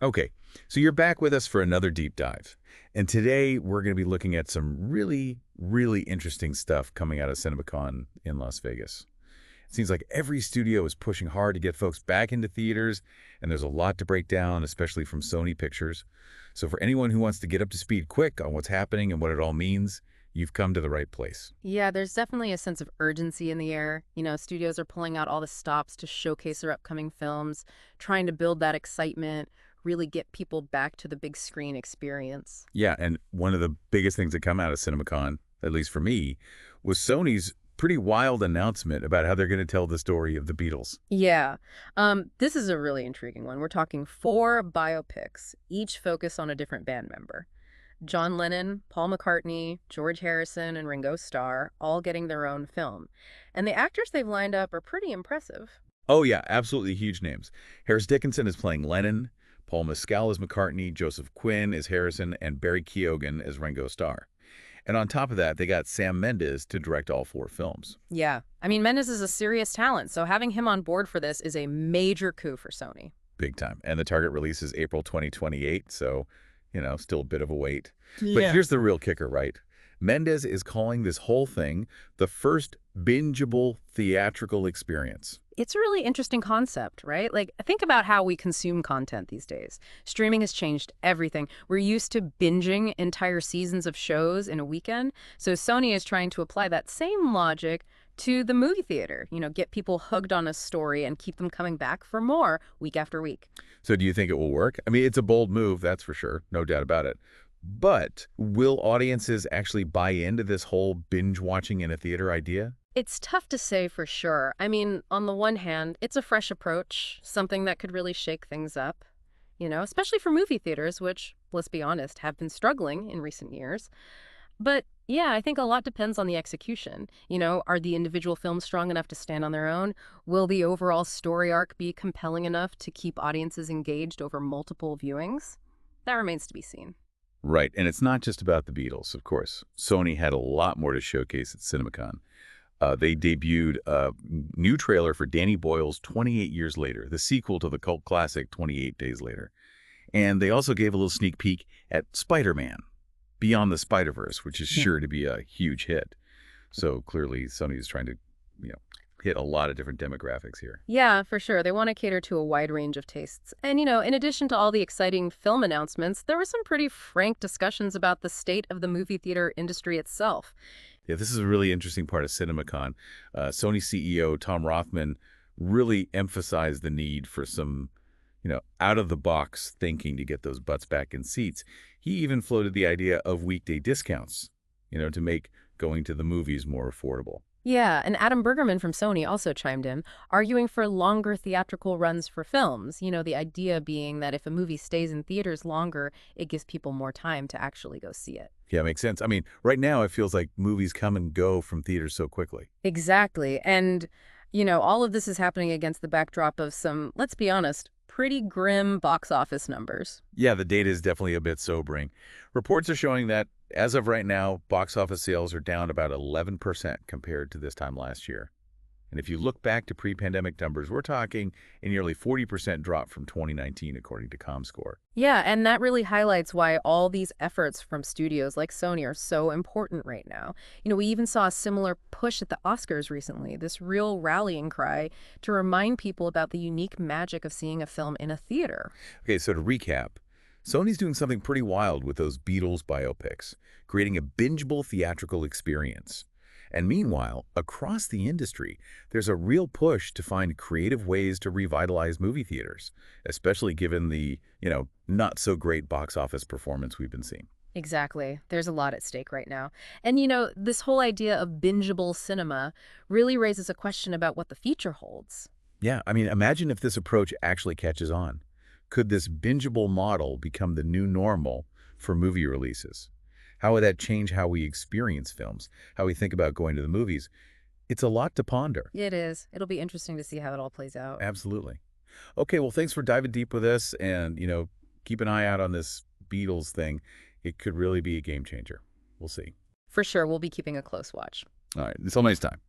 Okay, so you're back with us for another deep dive. And today we're going to be looking at some really, really interesting stuff coming out of CinemaCon in Las Vegas. It seems like every studio is pushing hard to get folks back into theaters, and there's a lot to break down, especially from Sony Pictures. So for anyone who wants to get up to speed quick on what's happening and what it all means, you've come to the right place. Yeah, there's definitely a sense of urgency in the air. Studios are pulling out all the stops to showcase their upcoming films, trying to build that excitement, really get people back to the big screen experience. Yeah, and one of the biggest things that come out of CinemaCon, at least for me, was Sony's pretty wild announcement about how they're going to tell the story of the Beatles. Yeah, this is a really intriguing one. We're talking four biopics, each focus on a different band member. John Lennon, Paul McCartney, George Harrison, and Ringo Starr all getting their own film. And the actors they've lined up are pretty impressive. Oh yeah, absolutely huge names. Harris Dickinson is playing Lennon, Paul Mescal is McCartney, Joseph Quinn is Harrison, and Barry Keoghan is Ringo Starr. And on top of that, they got Sam Mendes to direct all four films. Yeah. I mean, Mendes is a serious talent, so having him on board for this is a major coup for Sony. Big time. And the target release is April 2028, so, still a bit of a wait. But Yeah. here's the real kicker, right? Mendes is calling this whole thing the first bingeable theatrical experience. It's a really interesting concept, right? Like, think about how we consume content these days. Streaming has changed everything. We're used to binging entire seasons of shows in a weekend. So Sony is trying to apply that same logic to the movie theater, get people hooked on a story and keep them coming back for more week after week. So do you think it will work? I mean, it's a bold move, that's for sure. No doubt about it. But will audiences actually buy into this whole binge watching in a theater idea? It's tough to say for sure. I mean, on the one hand, it's a fresh approach, something that could really shake things up, especially for movie theaters, which, let's be honest, have been struggling in recent years. But yeah, I think a lot depends on the execution. Are the individual films strong enough to stand on their own? Will the overall story arc be compelling enough to keep audiences engaged over multiple viewings? That remains to be seen. Right, and it's not just about the Beatles, of course. Sony had a lot more to showcase at CinemaCon. They debuted a new trailer for Danny Boyle's 28 Years Later, the sequel to the cult classic 28 Days Later. And they also gave a little sneak peek at Spider-Man, Beyond the Spider-Verse, which is sure to be a huge hit. So clearly Sony is trying to, you know, hit a lot of different demographics here. Yeah, for sure. They want to cater to a wide range of tastes. And, in addition to all the exciting film announcements, there were some pretty frank discussions about the state of the movie theater industry itself. Yeah, this is a really interesting part of CinemaCon. Sony CEO Tom Rothman really emphasized the need for some, out-of-the-box thinking to get those butts back in seats. He even floated the idea of weekday discounts, to make going to the movies more affordable. Yeah, and Adam Bergerman from Sony also chimed in, arguing for longer theatrical runs for films. The idea being that if a movie stays in theaters longer, it gives people more time to actually go see it. Yeah, makes sense. I mean, right now it feels like movies come and go from theaters so quickly. Exactly. And, all of this is happening against the backdrop of some, let's be honest, pretty grim box office numbers. Yeah, the data is definitely a bit sobering. Reports are showing that, as of right now, box office sales are down about 11% compared to this time last year. And if you look back to pre-pandemic numbers, we're talking a nearly 40% drop from 2019, according to ComScore. Yeah, and that really highlights why all these efforts from studios like Sony are so important right now. We even saw a similar push at the Oscars recently, this real rallying cry to remind people about the unique magic of seeing a film in a theater. Okay, so to recap, Sony's doing something pretty wild with those Beatles biopics, creating a bingeable theatrical experience. And meanwhile, across the industry, there's a real push to find creative ways to revitalize movie theaters, especially given the, not so great box office performance we've been seeing. Exactly. There's a lot at stake right now. And, this whole idea of bingeable cinema really raises a question about what the future holds. Yeah, I mean, imagine if this approach actually catches on. Could this bingeable model become the new normal for movie releases? How would that change how we experience films, how we think about going to the movies? It's a lot to ponder. It is. It'll be interesting to see how it all plays out. Absolutely. Okay, well, thanks for diving deep with us, and, keep an eye out on this Beatles thing. It could really be a game changer. We'll see. For sure, we'll be keeping a close watch. All right, until next time.